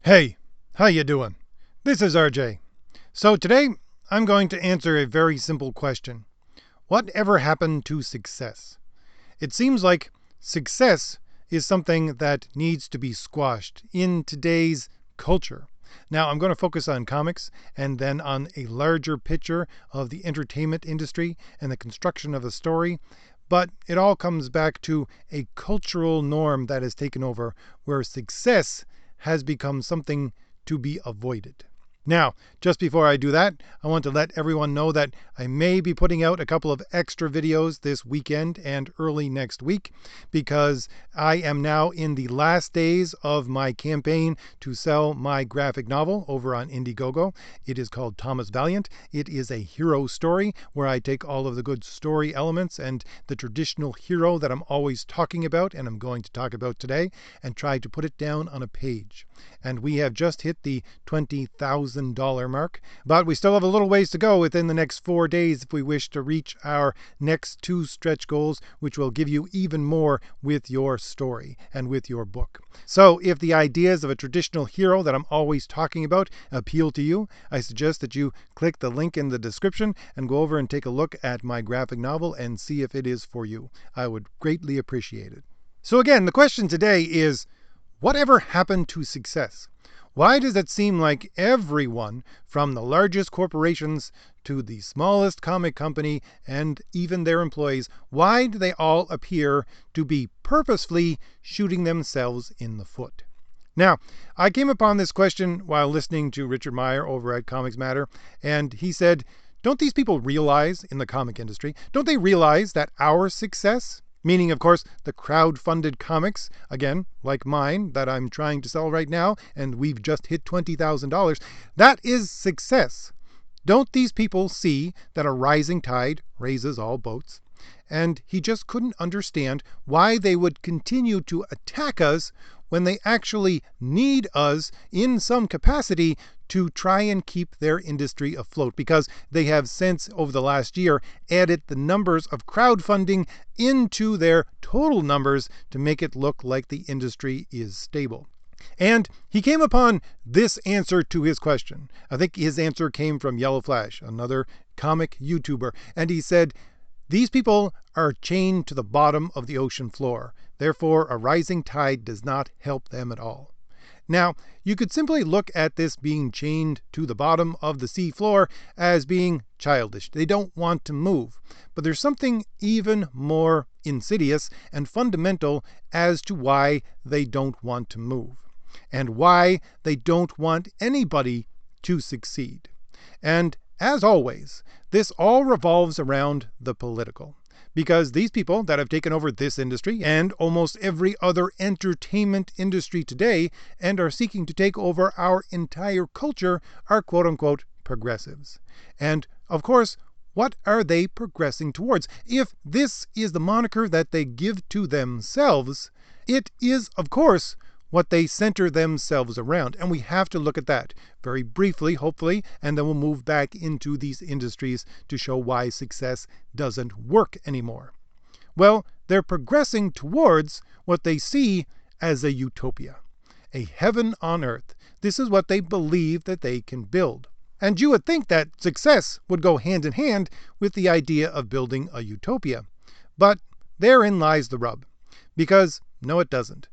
Hey, how you doing? This is RJ. So today I'm going to answer a very simple question. What ever happened to success? It seems like success is something that needs to be squashed in today's culture. Now I'm going to focus on comics and then on a larger picture of the entertainment industry and the construction of a story. But it all comes back to a cultural norm that has taken over where success has become something to be avoided. Now, just before I do that, I want to let everyone know that I may be putting out a couple of extra videos this weekend and early next week because I am now in the last days of my campaign to sell my graphic novel over on Indiegogo. It is called Thomas Valiant. It is a hero story where I take all of the good story elements and the traditional hero that I'm always talking about and I'm going to talk about today and try to put it down on a page. And we have just hit the $20,000 mark, but we still have a little ways to go within the next 4 days if we wish to reach our next 2 stretch goals, which will give you even more with your story and with your book. So if the ideas of a traditional hero that I'm always talking about appeal to you, I suggest that you click the link in the description and go over and take a look at my graphic novel and see if it is for you. I would greatly appreciate it. So again, the question today is, whatever happened to success? Why does it seem like everyone, from the largest corporations to the smallest comic company and even their employees, why do they all appear to be purposefully shooting themselves in the foot? Now, I came upon this question while listening to Richard Meyer over at Comics Matter, and he said, don't these people realize in the comic industry, don't they realize that our success, meaning, of course, the crowd-funded comics, again, like mine, that I'm trying to sell right now, and we've just hit $20,000, that is success. Don't these people see that a rising tide raises all boats? And he just couldn't understand why they would continue to attack us when they actually need us in some capacity to try and keep their industry afloat, because they have since, over the last year, added the numbers of crowdfunding into their total numbers to make it look like the industry is stable. And he came upon this answer to his question. I think his answer came from Yellow Flash, another comic YouTuber, and he said, these people are chained to the bottom of the ocean floor. Therefore, a rising tide does not help them at all. Now, you could simply look at this being chained to the bottom of the sea floor as being childish. They don't want to move. But there's something even more insidious and fundamental as to why they don't want to move, and why they don't want anybody to succeed. And as always, this all revolves around the political. Because these people that have taken over this industry and almost every other entertainment industry today and are seeking to take over our entire culture are quote-unquote progressives. And of course, what are they progressing towards? If this is the moniker that they give to themselves, it is, of course, what they center themselves around. And we have to look at that very briefly, hopefully, and then we'll move back into these industries to show why success doesn't work anymore. Well, they're progressing towards what they see as a utopia, a heaven on earth. This is what they believe that they can build. And you would think that success would go hand in hand with the idea of building a utopia. But therein lies the rub. Because no, it doesn't.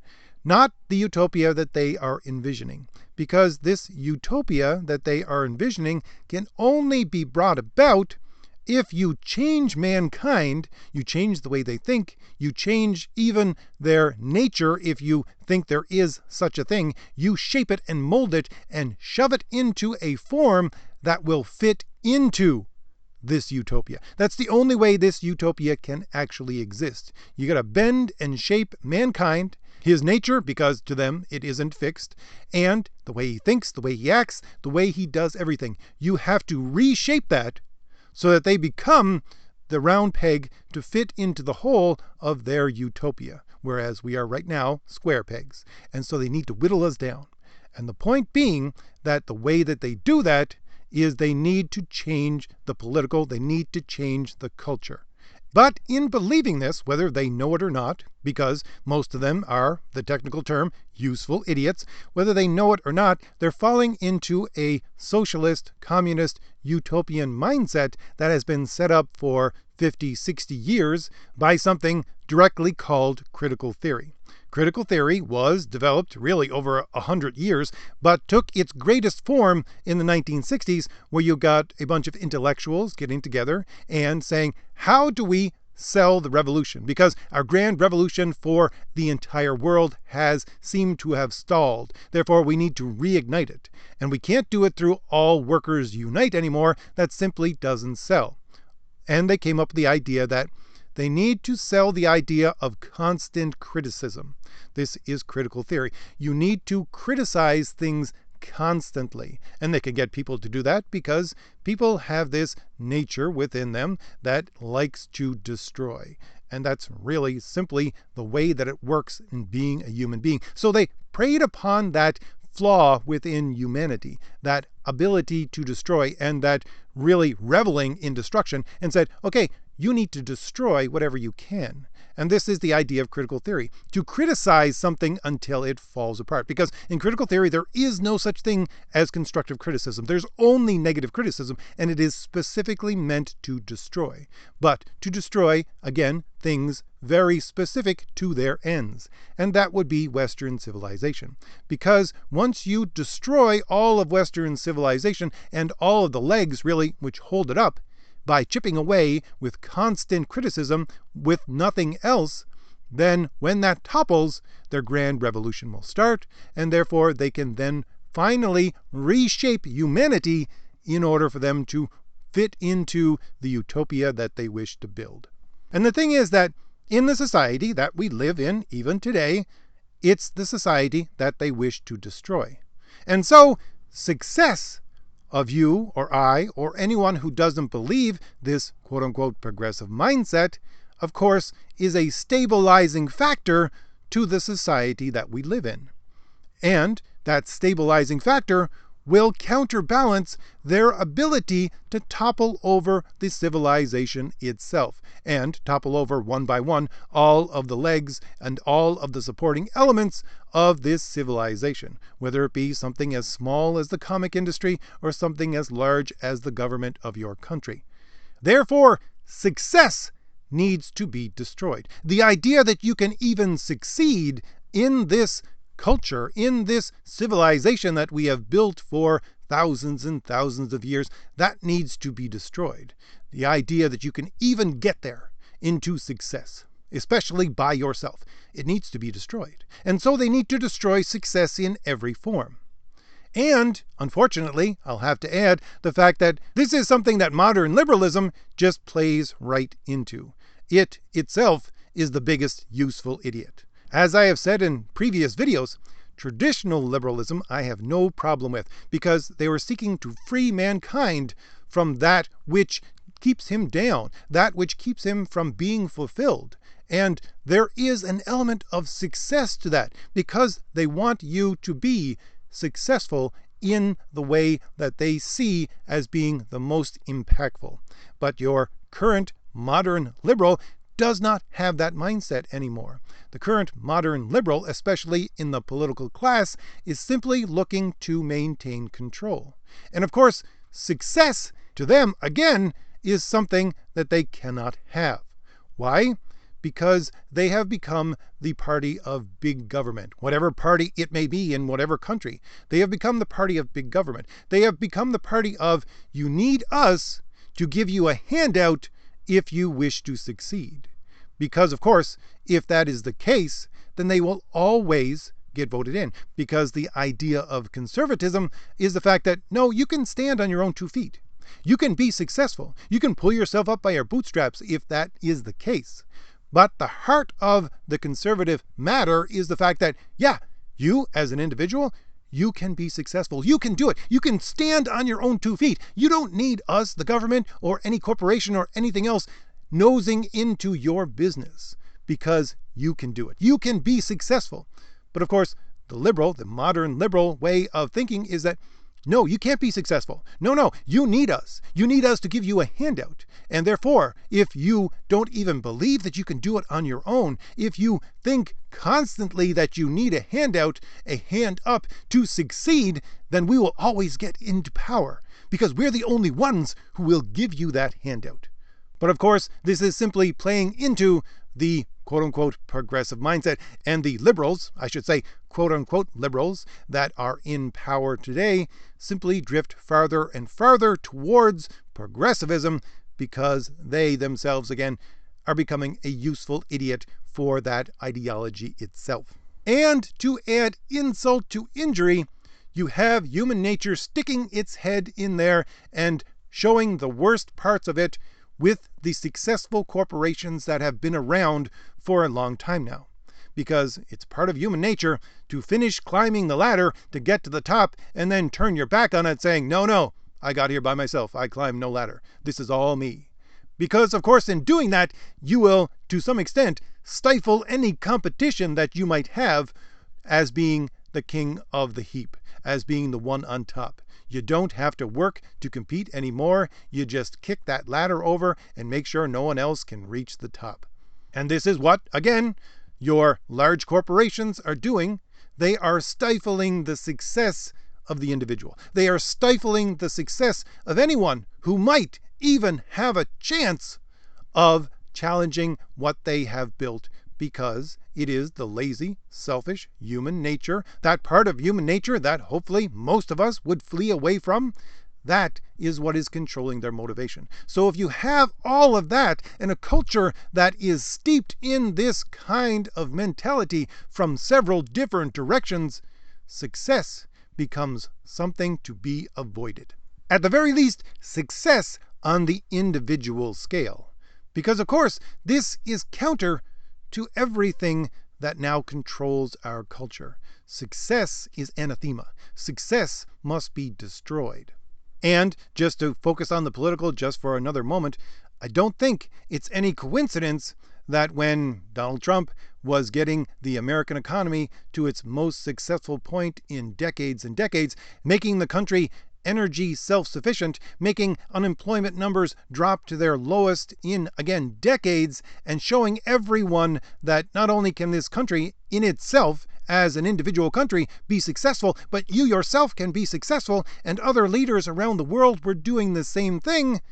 Not the utopia that they are envisioning, because this utopia that they are envisioning can only be brought about if you change mankind, you change the way they think, you change even their nature if you think there is such a thing, you shape it and mold it and shove it into a form that will fit into this utopia. That's the only way this utopia can actually exist. You got to bend and shape mankind, his nature, because to them it isn't fixed, and the way he thinks, the way he acts, the way he does everything. You have to reshape that so that they become the round peg to fit into the hole of their utopia, whereas we are right now square pegs. And so they need to whittle us down. And the point being that the way that they do that is they need to change the political, they need to change the culture. But in believing this, whether they know it or not, because most of them are, the technical term, useful idiots, whether they know it or not, they're falling into a socialist, communist, utopian mindset that has been set up for 50, 60 years by something directly called critical theory. Critical theory was developed really over 100 years, but took its greatest form in the 1960s, where you got a bunch of intellectuals getting together and saying, how do we sell the revolution? Because our grand revolution for the entire world has seemed to have stalled. Therefore, we need to reignite it. And we can't do it through all workers unite anymore. That simply doesn't sell. And they came up with the idea that they need to sell the idea of constant criticism. This is critical theory. You need to criticize things constantly. And they can get people to do that because people have this nature within them that likes to destroy. And that's really simply the way that it works in being a human being. So they preyed upon that flaw within humanity, that ability to destroy and that really reveling in destruction, and said, okay, you need to destroy whatever you can. And this is the idea of critical theory, to criticize something until it falls apart. Because in critical theory, there is no such thing as constructive criticism. There's only negative criticism, and it is specifically meant to destroy. But to destroy, again, things very specific to their ends. And that would be Western civilization. Because once you destroy all of Western civilization and all of the legs, really, which hold it up, by chipping away with constant criticism with nothing else, then when that topples, their grand revolution will start, and therefore they can then finally reshape humanity in order for them to fit into the utopia that they wish to build. And the thing is that in the society that we live in, even today, it's the society that they wish to destroy. And so success of you or I or anyone who doesn't believe this quote-unquote progressive mindset, of course, is a stabilizing factor to the society that we live in. And that stabilizing factor will counterbalance their ability to topple over the civilization itself and topple over one by one all of the legs and all of the supporting elements of this civilization, whether it be something as small as the comic industry or something as large as the government of your country. Therefore, success needs to be destroyed. The idea that you can even succeed in this culture, in this civilization that we have built for thousands and thousands of years, that needs to be destroyed. The idea that you can even get there into success, especially by yourself, it needs to be destroyed. And so they need to destroy success in every form. And, unfortunately, I'll have to add the fact that this is something that modern liberalism just plays right into. It itself is the biggest useful idiot. As I have said in previous videos, traditional liberalism I have no problem with, because they were seeking to free mankind from that which keeps him down, that which keeps him from being fulfilled. And there is an element of success to that, because they want you to be successful in the way that they see as being the most impactful. But your current modern liberal does not have that mindset anymore. The current modern liberal, especially in the political class, is simply looking to maintain control. And of course, success to them, again, is something that they cannot have. Why? Because they have become the party of big government, whatever party it may be in whatever country. They have become the party of big government. They have become the party of, you need us to give you a handout if you wish to succeed. Because, of course, if that is the case, then they will always get voted in. Because the idea of conservatism is the fact that, no, you can stand on your own 2 feet. You can be successful. You can pull yourself up by your bootstraps if that is the case. But the heart of the conservative matter is the fact that, yeah, you as an individual, you can be successful. You can do it. You can stand on your own 2 feet. You don't need us, the government, or any corporation or anything else nosing into your business, because you can do it. You can be successful. But of course, the liberal, the modern liberal way of thinking is that No, you can't be successful. No, you need us. You need us to give you a handout. And therefore, if you don't even believe that you can do it on your own, if you think constantly that you need a handout, a hand up to succeed, then we will always get into power because we're the only ones who will give you that handout. But of course, this is simply playing into the quote-unquote progressive mindset, and the liberals, I should say quote-unquote liberals, that are in power today simply drift farther and farther towards progressivism because they themselves, again, are becoming a useful idiot for that ideology itself. And to add insult to injury, you have human nature sticking its head in there and showing the worst parts of it with the successful corporations that have been around for a long time now. Because it's part of human nature to finish climbing the ladder to get to the top and then turn your back on it saying, no, I got here by myself. I climbed no ladder. This is all me. Because, of course, in doing that, you will, to some extent, stifle any competition that you might have as being the king of the heap, as being the one on top. You don't have to work to compete anymore. You just kick that ladder over and make sure no one else can reach the top. And this is what, again, your large corporations are doing. They are stifling the success of the individual. They are stifling the success of anyone who might even have a chance of challenging what they have built, because it is the lazy, selfish human nature, that part of human nature that hopefully most of us would flee away from. That is what is controlling their motivation. So if you have all of that in a culture that is steeped in this kind of mentality from several different directions, success becomes something to be avoided. At the very least, success on the individual scale. Because, of course, this is counter to everything that now controls our culture. Success is anathema. Success must be destroyed. And just to focus on the political just for another moment, I don't think it's any coincidence that when Donald Trump was getting the American economy to its most successful point in decades and decades, making the country energy self-sufficient, making unemployment numbers drop to their lowest in, again, decades, and showing everyone that not only can this country in itself as an individual country be successful, but you yourself can be successful, and other leaders around the world were doing the same thing,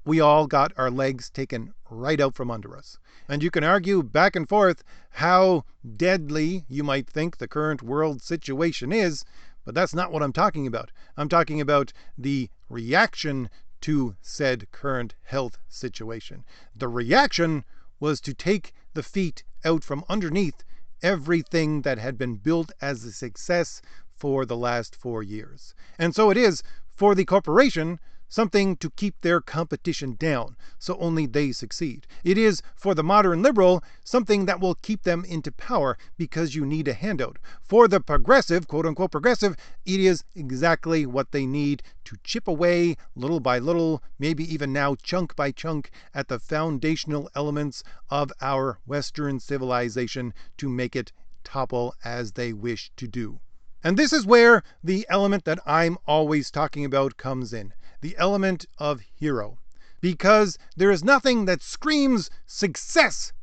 we all got our legs taken right out from under us. And you can argue back and forth how deadly you might think the current world situation is, but that's not what I'm talking about. I'm talking about the reaction to said current health situation. The reaction was to take the feet out from underneath everything that had been built as a success for the last 4 years. And so it is, for the corporation, something to keep their competition down, so only they succeed. It is, for the modern liberal, something that will keep them into power because you need a handout. For the progressive, quote-unquote progressive, it is exactly what they need to chip away, little by little, maybe even now chunk by chunk, at the foundational elements of our Western civilization to make it topple as they wish to do. And this is where the element that I'm always talking about comes in. The element of hero. Because there is nothing that screams success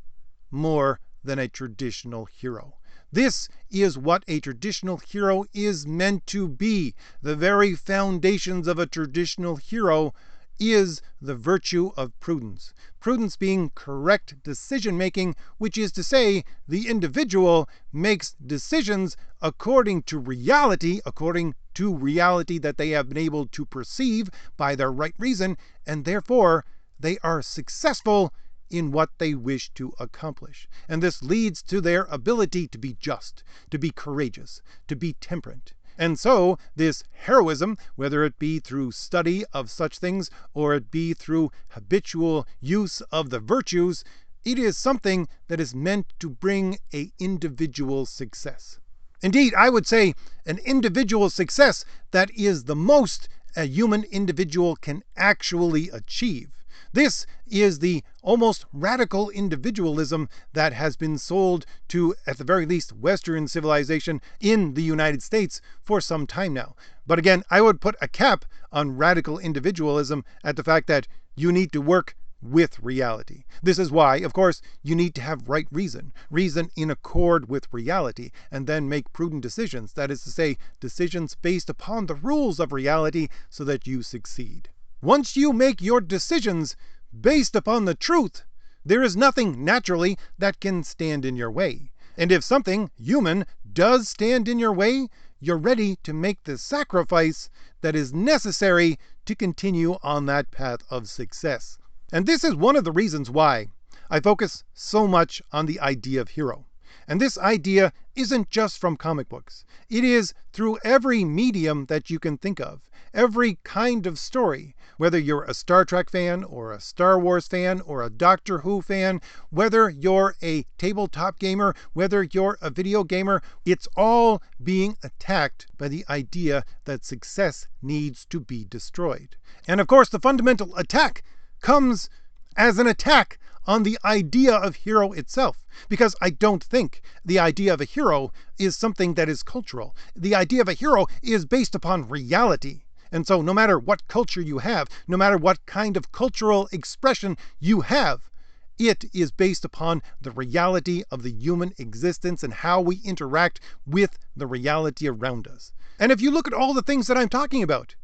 more than a traditional hero. This is what a traditional hero is meant to be. The very foundations of a traditional hero is the virtue of prudence. Prudence being correct decision making, which is to say, the individual makes decisions according to reality that they have been able to perceive by their right reason, and therefore they are successful in what they wish to accomplish. And this leads to their ability to be just, to be courageous, to be temperate. And so this heroism, whether it be through study of such things or it be through habitual use of the virtues, it is something that is meant to bring an individual success. Indeed, I would say an individual success that is the most a human individual can actually achieve. This is the almost radical individualism that has been sold to, at the very least, Western civilization in the United States for some time now. But again, I would put a cap on radical individualism at the fact that you need to work with reality. This is why, of course, you need to have right reason in accord with reality, and then make prudent decisions. That is to say, decisions based upon the rules of reality so that you succeed. Once you make your decisions based upon the truth, there is nothing naturally that can stand in your way. And if something human does stand in your way, you're ready to make the sacrifice that is necessary to continue on that path of success. And this is one of the reasons why I focus so much on the idea of hero. And this idea isn't just from comic books. It is through every medium that you can think of, every kind of story, whether you're a Star Trek fan or a Star Wars fan or a Doctor Who fan, whether you're a tabletop gamer, whether you're a video gamer, it's all being attacked by the idea that success needs to be destroyed. And of course, the fundamental attack comes as an attack on the idea of hero itself, because I don't think the idea of a hero is something that is cultural. The idea of a hero is based upon reality. And so no matter what culture you have, no matter what kind of cultural expression you have, it is based upon the reality of the human existence and how we interact with the reality around us. And if you look at all the things that I'm talking about,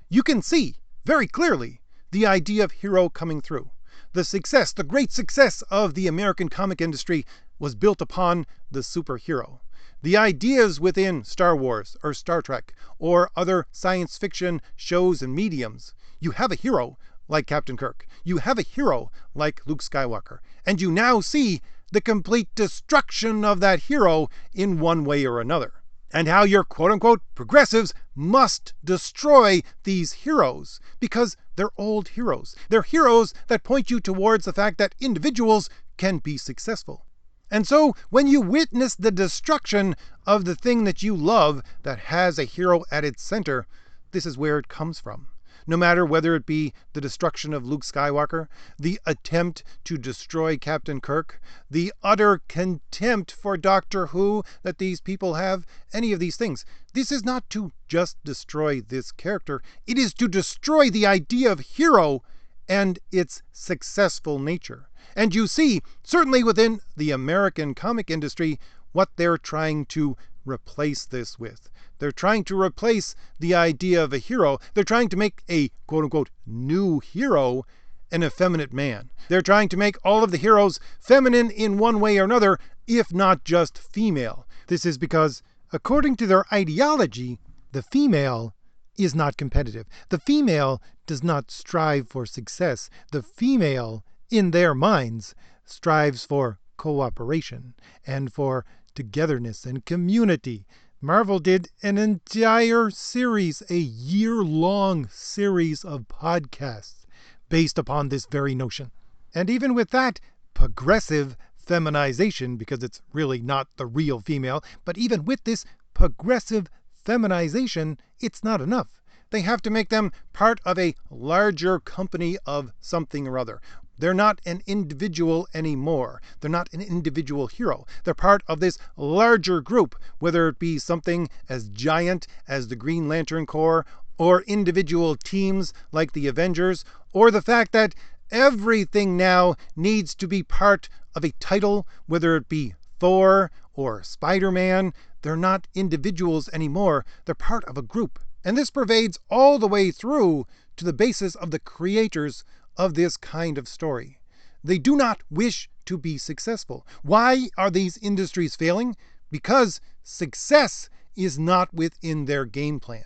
you can see very clearly the idea of hero coming through. The success, the great success of the American comic industry was built upon the superhero. The ideas within Star Wars or Star Trek or other science fiction shows and mediums, you have a hero like Captain Kirk. You have a hero like Luke Skywalker. And you now see the complete destruction of that hero in one way or another. And how your quote-unquote progressives must destroy these heroes because they're old heroes. They're heroes that point you towards the fact that individuals can be successful. And so when you witness the destruction of the thing that you love that has a hero at its center, this is where it comes from. No matter whether it be the destruction of Luke Skywalker, the attempt to destroy Captain Kirk, the utter contempt for Doctor Who that these people have, any of these things. This is not to just destroy this character. It is to destroy the idea of hero and its successful nature. And you see, certainly within the American comic industry, what they're trying to replace this with. They're trying to replace the idea of a hero. They're trying to make a quote-unquote new hero an effeminate man. They're trying to make all of the heroes feminine in one way or another, if not just female. This is because, according to their ideology, the female is not competitive. The female does not strive for success. The female, in their minds, strives for cooperation and for togetherness and community. Marvel did an entire series, a year-long series of podcasts based upon this very notion. And even with that progressive feminization, because it's really not the real female, but even with this progressive feminization, it's not enough. They have to make them part of a larger company of something or other. They're not an individual anymore. They're not an individual hero. They're part of this larger group, whether it be something as giant as the Green Lantern Corps, or individual teams like the Avengers, or the fact that everything now needs to be part of a title, whether it be Thor or Spider-Man. They're not individuals anymore. They're part of a group. And this pervades all the way through to the basis of the creators of this kind of story. They do not wish to be successful. Why are these industries failing? Because success is not within their game plan.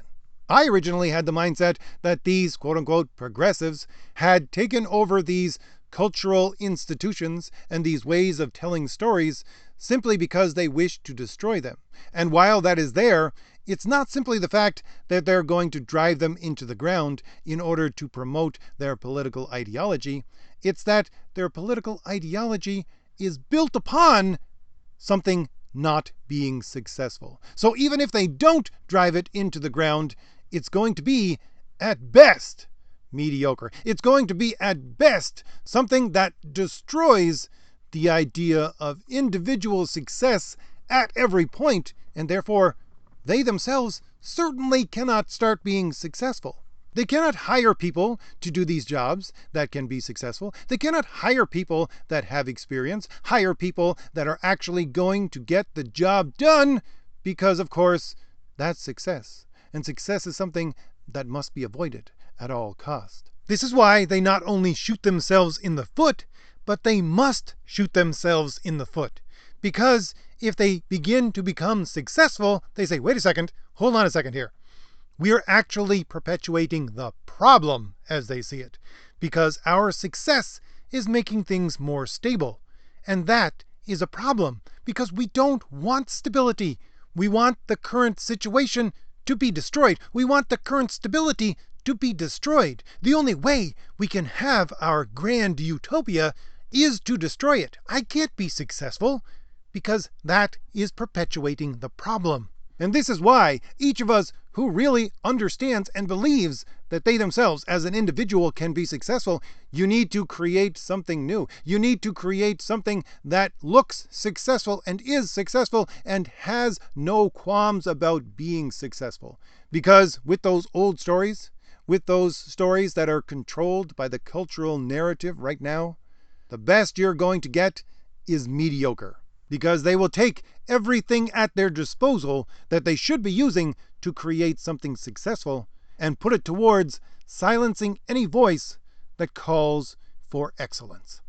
I originally had the mindset that these quote-unquote progressives had taken over these cultural institutions and these ways of telling stories simply because they wish to destroy them. And while that is there, it's not simply the fact that they're going to drive them into the ground in order to promote their political ideology. It's that their political ideology is built upon something not being successful. So even if they don't drive it into the ground, it's going to be, at best, mediocre. It's going to be, at best, something that destroys the idea of individual success at every point, and therefore they themselves certainly cannot start being successful. They cannot hire people to do these jobs that can be successful. They cannot hire people that have experience, hire people that are actually going to get the job done, because, of course, that's success. And success is something that must be avoided at all cost. This is why they not only shoot themselves in the foot, but they must shoot themselves in the foot. Because if they begin to become successful, they say, wait a second, hold on a second here. We are actually perpetuating the problem as they see it, because our success is making things more stable. And that is a problem, because we don't want stability. We want the current situation to be destroyed. We want the current stability to be destroyed. The only way we can have our grand utopia is to destroy it. I can't be successful, because that is perpetuating the problem. And this is why each of us who really understands and believes that they themselves as an individual can be successful, you need to create something new. You need to create something that looks successful and is successful and has no qualms about being successful. Because with those old stories, with those stories that are controlled by the cultural narrative right now, the best you're going to get is mediocre. Because they will take everything at their disposal that they should be using to create something successful and put it towards silencing any voice that calls for excellence.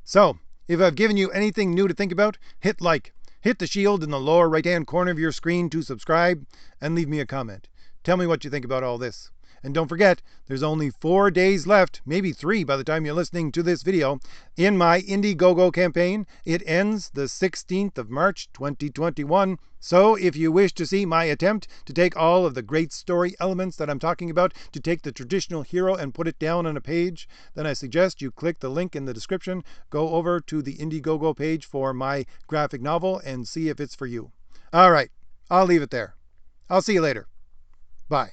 So, if I've given you anything new to think about, hit like. Hit the shield in the lower right-hand corner of your screen to subscribe, and leave me a comment. Tell me what you think about all this. And don't forget, there's only 4 days left, maybe 3 by the time you're listening to this video, in my Indiegogo campaign. It ends the 16th of March, 2021. So if you wish to see my attempt to take all of the great story elements that I'm talking about, to take the traditional hero and put it down on a page, then I suggest you click the link in the description, go over to the Indiegogo page for my graphic novel, and see if it's for you. All right, I'll leave it there. I'll see you later. Bye.